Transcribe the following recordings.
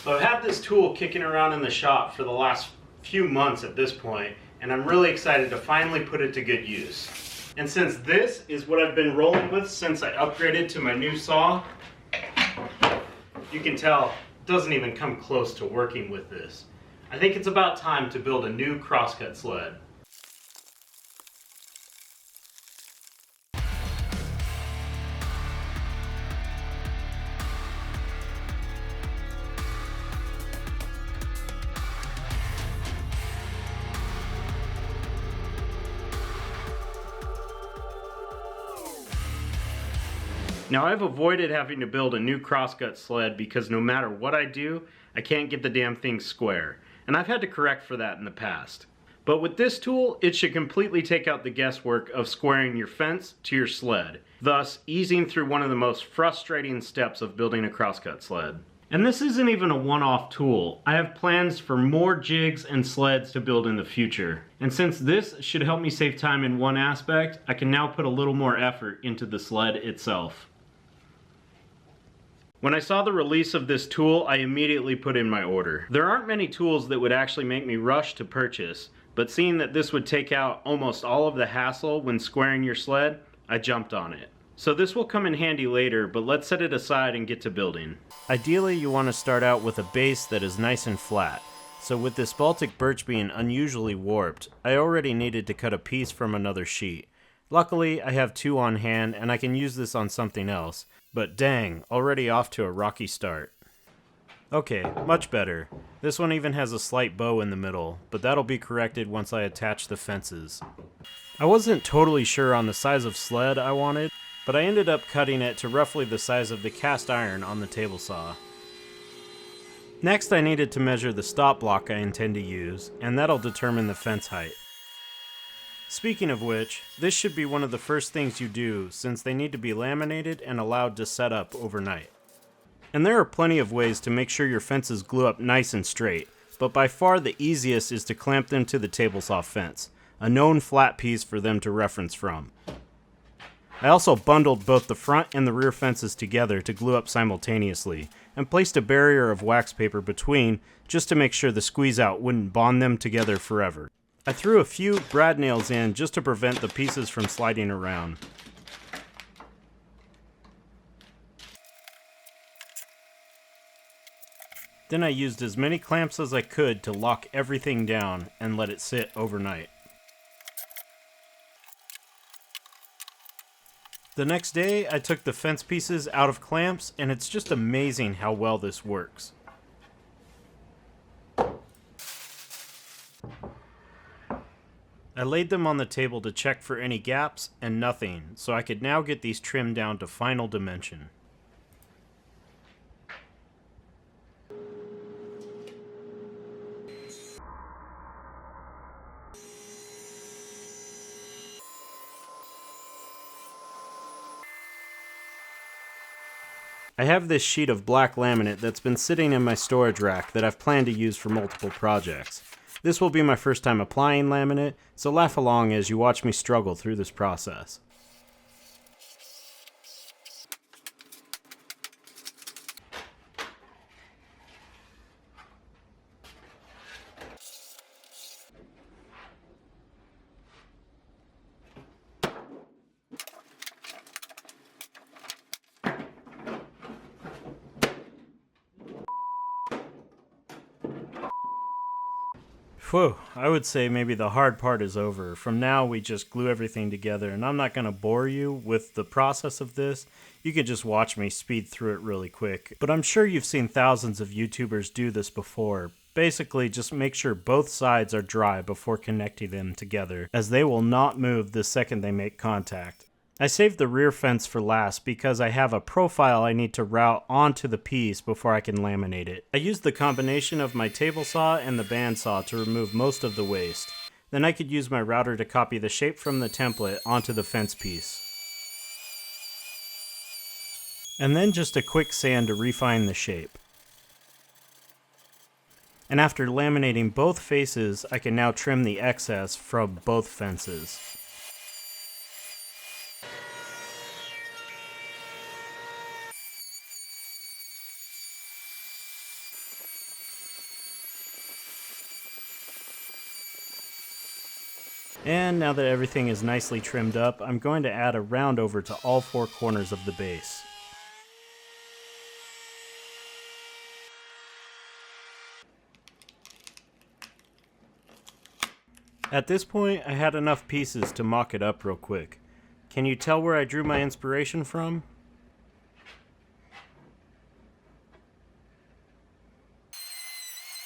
So I've had this tool kicking around in the shop for the last few months at this point, and I'm really excited to finally put it to good use. And since this is what I've been rolling with since I upgraded to my new saw, you can tell it doesn't even come close to working with this. I think it's about time to build a new crosscut sled. Now I've avoided having to build a new crosscut sled because no matter what I do, I can't get the damn thing square. And I've had to correct for that in the past. But with this tool, it should completely take out the guesswork of squaring your fence to your sled, thus easing through one of the most frustrating steps of building a crosscut sled. And this isn't even a one-off tool. I have plans for more jigs and sleds to build in the future. And since this should help me save time in one aspect, I can now put a little more effort into the sled itself. When I saw the release of this tool, I immediately put in my order. There aren't many tools that would actually make me rush to purchase, but seeing that this would take out almost all of the hassle when squaring your sled, I jumped on it. So this will come in handy later, but let's set it aside and get to building. Ideally, you want to start out with a base that is nice and flat. So with this Baltic birch being unusually warped, I already needed to cut a piece from another sheet. Luckily, I have two on hand and I can use this on something else. But dang, already off to a rocky start. Okay, much better. This one even has a slight bow in the middle, but that'll be corrected once I attach the fences. I wasn't totally sure on the size of sled I wanted, but I ended up cutting it to roughly the size of the cast iron on the table saw. Next I needed to measure the stop block I intend to use, and that'll determine the fence height. Speaking of which, this should be one of the first things you do since they need to be laminated and allowed to set up overnight. And there are plenty of ways to make sure your fences glue up nice and straight, but by far the easiest is to clamp them to the table saw fence, a known flat piece for them to reference from. I also bundled both the front and the rear fences together to glue up simultaneously, and placed a barrier of wax paper between just to make sure the squeeze out wouldn't bond them together forever. I threw a few brad nails in just to prevent the pieces from sliding around. Then I used as many clamps as I could to lock everything down and let it sit overnight. The next day, I took the fence pieces out of clamps, and it's just amazing how well this works. I laid them on the table to check for any gaps, and nothing, so I could now get these trimmed down to final dimension. I have this sheet of black laminate that's been sitting in my storage rack that I've planned to use for multiple projects. This will be my first time applying laminate, so laugh along as you watch me struggle through this process. Whew, I would say maybe the hard part is over. From now we just glue everything together, and I'm not going to bore you with the process of this. You could just watch me speed through it really quick. But I'm sure you've seen thousands of YouTubers do this before. Basically, just make sure both sides are dry before connecting them together, as they will not move the second they make contact. I saved the rear fence for last because I have a profile I need to route onto the piece before I can laminate it. I used the combination of my table saw and the bandsaw to remove most of the waste. Then I could use my router to copy the shape from the template onto the fence piece. And then just a quick sand to refine the shape. And after laminating both faces, I can now trim the excess from both fences. And now that everything is nicely trimmed up, I'm going to add a round over to all four corners of the base. At this point, I had enough pieces to mock it up real quick. Can you tell where I drew my inspiration from?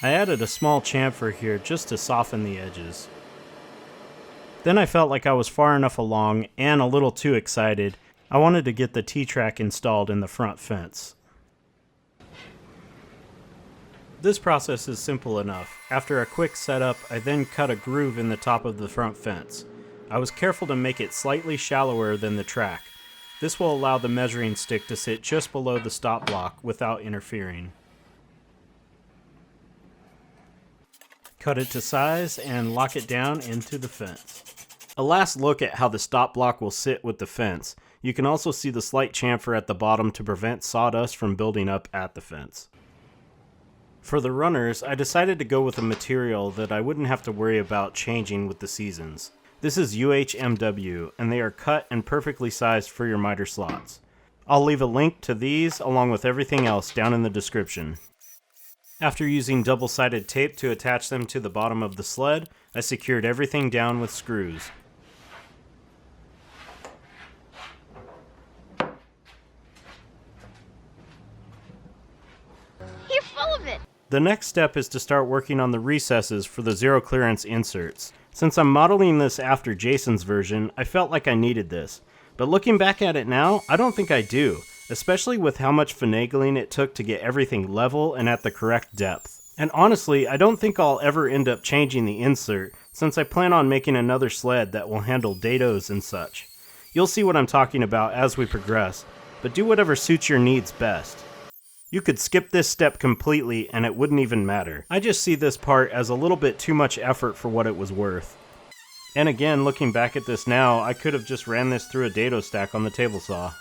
I added a small chamfer here just to soften the edges. Then I felt like I was far enough along and a little too excited. I wanted to get the T-track installed in the front fence. This process is simple enough. After a quick setup, I then cut a groove in the top of the front fence. I was careful to make it slightly shallower than the track. This will allow the measuring stick to sit just below the stop block without interfering. Cut it to size and lock it down into the fence. A last look at how the stop block will sit with the fence. You can also see the slight chamfer at the bottom to prevent sawdust from building up at the fence. For the runners, I decided to go with a material that I wouldn't have to worry about changing with the seasons. This is UHMW, and they are cut and perfectly sized for your miter slots. I'll leave a link to these along with everything else down in the description. After using double-sided tape to attach them to the bottom of the sled, I secured everything down with screws. You're full of it! The next step is to start working on the recesses for the zero clearance inserts. Since I'm modeling this after Jason's version, I felt like I needed this. But looking back at it now, I don't think I do, especially with how much finagling it took to get everything level and at the correct depth. And honestly, I don't think I'll ever end up changing the insert, since I plan on making another sled that will handle dados and such. You'll see what I'm talking about as we progress, but do whatever suits your needs best. You could skip this step completely and it wouldn't even matter. I just see this part as a little bit too much effort for what it was worth. And again, looking back at this now, I could have just ran this through a dado stack on the table saw.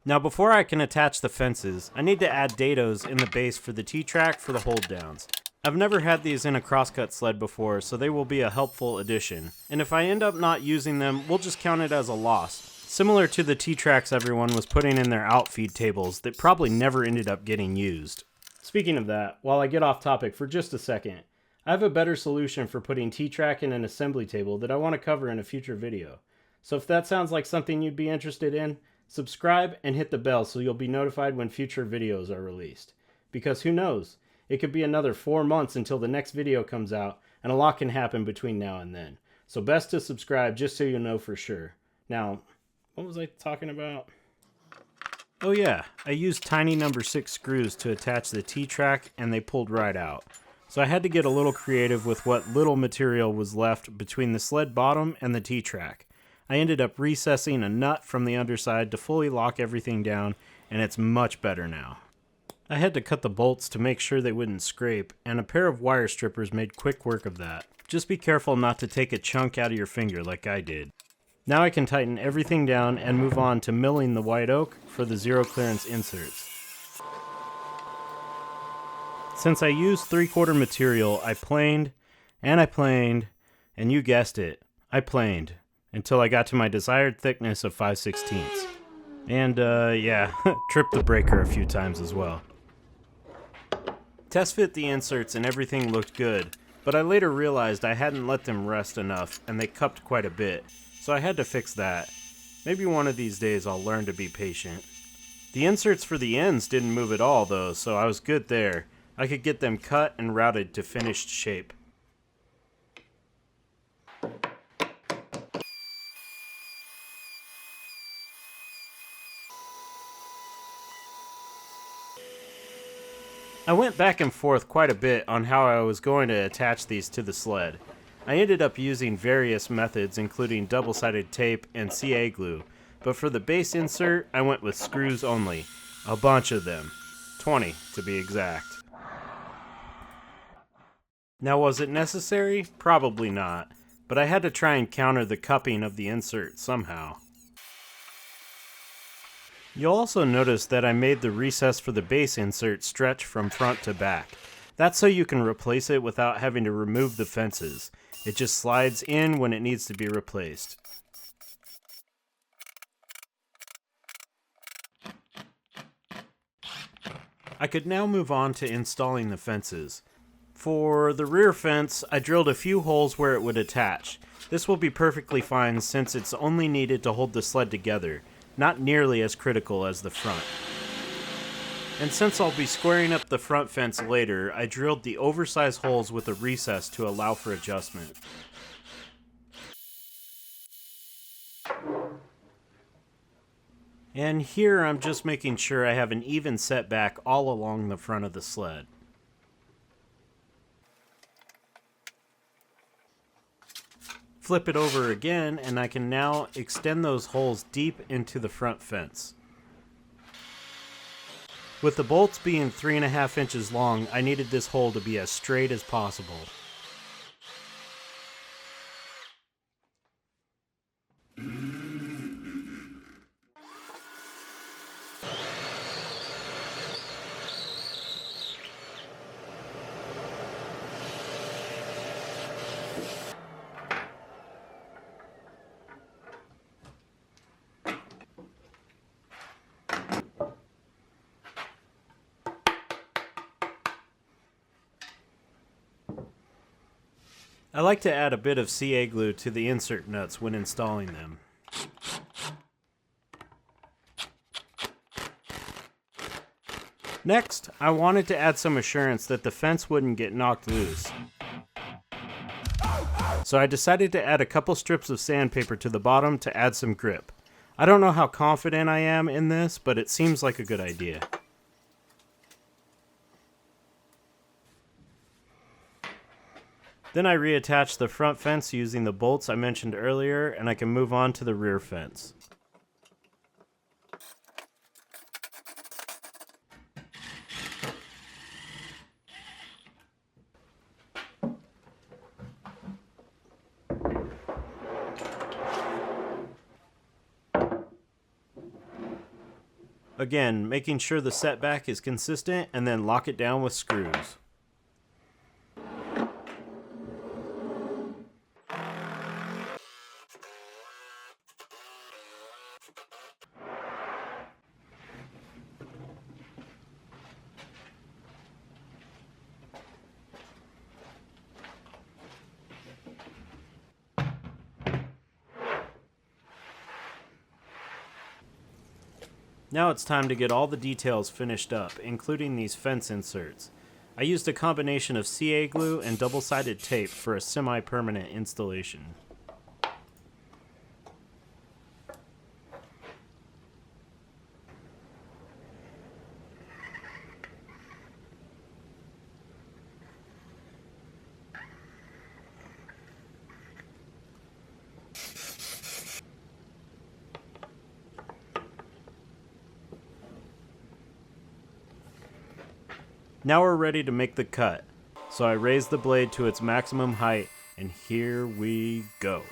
Now before I can attach the fences, I need to add dados in the base for the T-track for the hold downs. I've never had these in a crosscut sled before, so they will be a helpful addition. And if I end up not using them, we'll just count it as a loss. Similar to the T-tracks everyone was putting in their outfeed tables that probably never ended up getting used. Speaking of that, while I get off topic for just a second, I have a better solution for putting T-track in an assembly table that I want to cover in a future video. So if that sounds like something you'd be interested in, subscribe and hit the bell so you'll be notified when future videos are released. Because who knows, it could be another 4 months until the next video comes out, and a lot can happen between now and then. So best to subscribe just so you know for sure. Now, what was I talking about? Oh yeah, I used tiny number 6 screws to attach the T-track and they pulled right out. So I had to get a little creative with what little material was left between the sled bottom and the T-track. I ended up recessing a nut from the underside to fully lock everything down, and it's much better now. I had to cut the bolts to make sure they wouldn't scrape, and a pair of wire strippers made quick work of that. Just be careful not to take a chunk out of your finger like I did. Now I can tighten everything down and move on to milling the white oak for the zero clearance inserts. Since I used 3/4 material, I planed, and you guessed it, I planed, until I got to my desired thickness of 5/16. And yeah, tripped the breaker a few times as well. Test fit the inserts and everything looked good, but I later realized I hadn't let them rest enough and they cupped quite a bit. So I had to fix that. Maybe one of these days I'll learn to be patient. The inserts for the ends didn't move at all though, so I was good there. I could get them cut and routed to finished shape. I went back and forth quite a bit on how I was going to attach these to the sled. I ended up using various methods including double-sided tape and CA glue, but for the base insert I went with screws only, a bunch of them, 20 to be exact. Now was it necessary? Probably not, but I had to try and counter the cupping of the insert somehow. You'll also notice that I made the recess for the base insert stretch from front to back. That's so you can replace it without having to remove the fences. It just slides in when it needs to be replaced. I could now move on to installing the fences. For the rear fence, I drilled a few holes where it would attach. This will be perfectly fine since it's only needed to hold the sled together, not nearly as critical as the front. And since I'll be squaring up the front fence later, I drilled the oversized holes with a recess to allow for adjustment. And here I'm just making sure I have an even setback all along the front of the sled. Flip it over again and I can now extend those holes deep into the front fence. With the bolts being 3.5 inches long, I needed this hole to be as straight as possible. I like to add a bit of CA glue to the insert nuts when installing them. Next, I wanted to add some assurance that the fence wouldn't get knocked loose. So I decided to add a couple strips of sandpaper to the bottom to add some grip. I don't know how confident I am in this, but it seems like a good idea. Then I reattach the front fence using the bolts I mentioned earlier, and I can move on to the rear fence. Again, making sure the setback is consistent and then lock it down with screws. Now it's time to get all the details finished up, including these fence inserts. I used a combination of CA glue and double-sided tape for a semi-permanent installation. Now we're ready to make the cut, so I raise the blade to its maximum height, and here we go.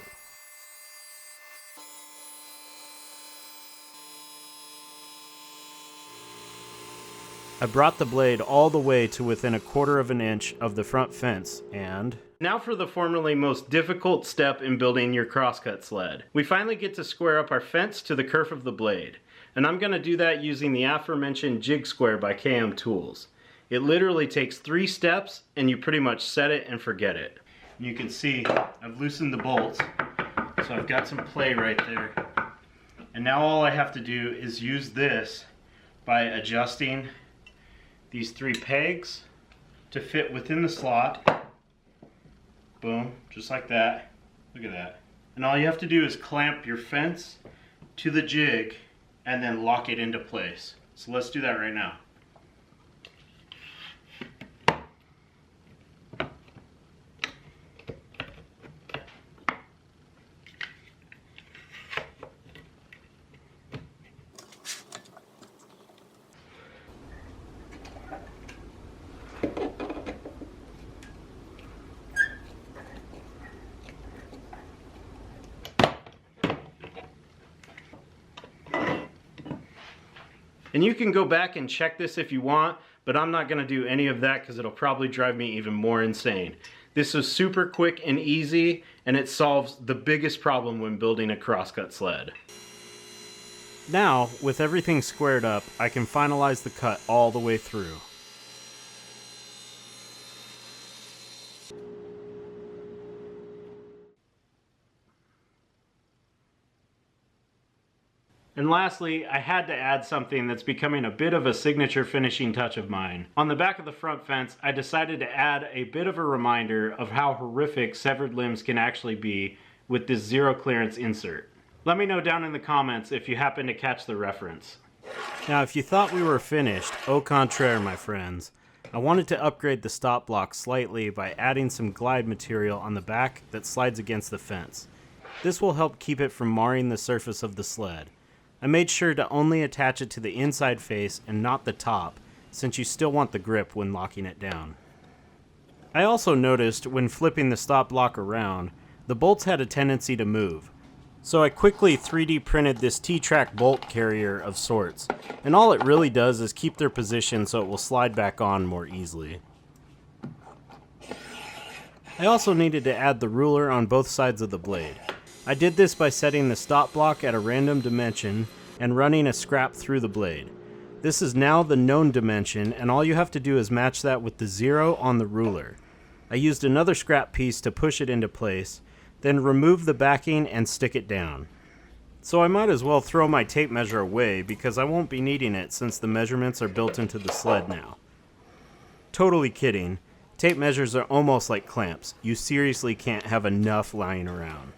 I brought the blade all the way to within 1/4 inch of the front fence, and... Now for the formerly most difficult step in building your crosscut sled. We finally get to square up our fence to the kerf of the blade, and I'm going to do that using the aforementioned Jig Square by KM Tools. It literally takes 3 steps and you pretty much set it and forget it. And you can see I've loosened the bolts, so I've got some play right there. And now all I have to do is use this by adjusting these 3 pegs to fit within the slot. Boom, just like that. Look at that. And all you have to do is clamp your fence to the jig and then lock it into place. So let's do that right now. And you can go back and check this if you want, but I'm not gonna do any of that because it'll probably drive me even more insane. This is super quick and easy, and it solves the biggest problem when building a crosscut sled. Now, with everything squared up, I can finalize the cut all the way through. And lastly, I had to add something that's becoming a bit of a signature finishing touch of mine. On the back of the front fence, I decided to add a bit of a reminder of how horrific severed limbs can actually be with this zero clearance insert. Let me know down in the comments if you happen to catch the reference. Now, if you thought we were finished, au contraire, my friends. I wanted to upgrade the stop block slightly by adding some glide material on the back that slides against the fence. This will help keep it from marring the surface of the sled. I made sure to only attach it to the inside face and not the top, since you still want the grip when locking it down. I also noticed when flipping the stop block around, the bolts had a tendency to move. So I quickly 3D printed this T-track bolt carrier of sorts, and all it really does is keep their position so it will slide back on more easily. I also needed to add the ruler on both sides of the blade. I did this by setting the stop block at a random dimension and running a scrap through the blade. This is now the known dimension, and all you have to do is match that with the 0 on the ruler. I used another scrap piece to push it into place, then remove the backing and stick it down. So I might as well throw my tape measure away because I won't be needing it since the measurements are built into the sled now. Totally kidding. Tape measures are almost like clamps. You seriously can't have enough lying around.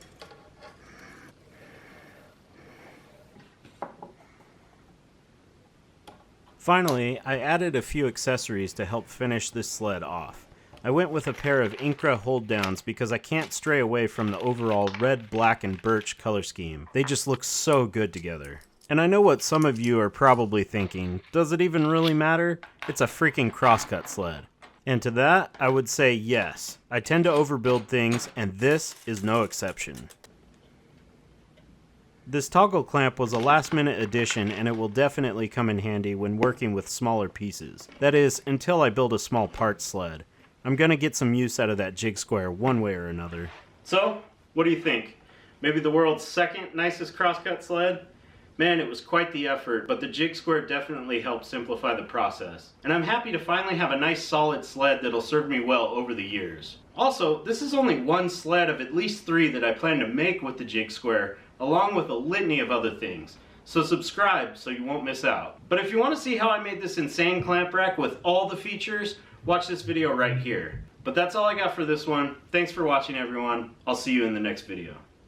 Finally, I added a few accessories to help finish this sled off. I went with a pair of Incra hold downs because I can't stray away from the overall red, black, and birch color scheme. They just look so good together. And I know what some of you are probably thinking, does it even really matter? It's a freaking crosscut sled. And to that, I would say yes. I tend to overbuild things, and this is no exception. This toggle clamp was a last-minute addition, and it will definitely come in handy when working with smaller pieces. That is, until I build a small parts sled. I'm gonna get some use out of that Jig Square one way or another. So, what do you think? Maybe the world's second nicest crosscut sled? Man, it was quite the effort, but the Jig Square definitely helped simplify the process. And I'm happy to finally have a nice solid sled that'll serve me well over the years. Also, this is only one sled of at least 3 that I plan to make with the Jig Square, along with a litany of other things. So subscribe so you won't miss out. But if you want to see how I made this insane clamp rack with all the features, watch this video right here. But that's all I got for this one. Thanks for watching, everyone. I'll see you in the next video.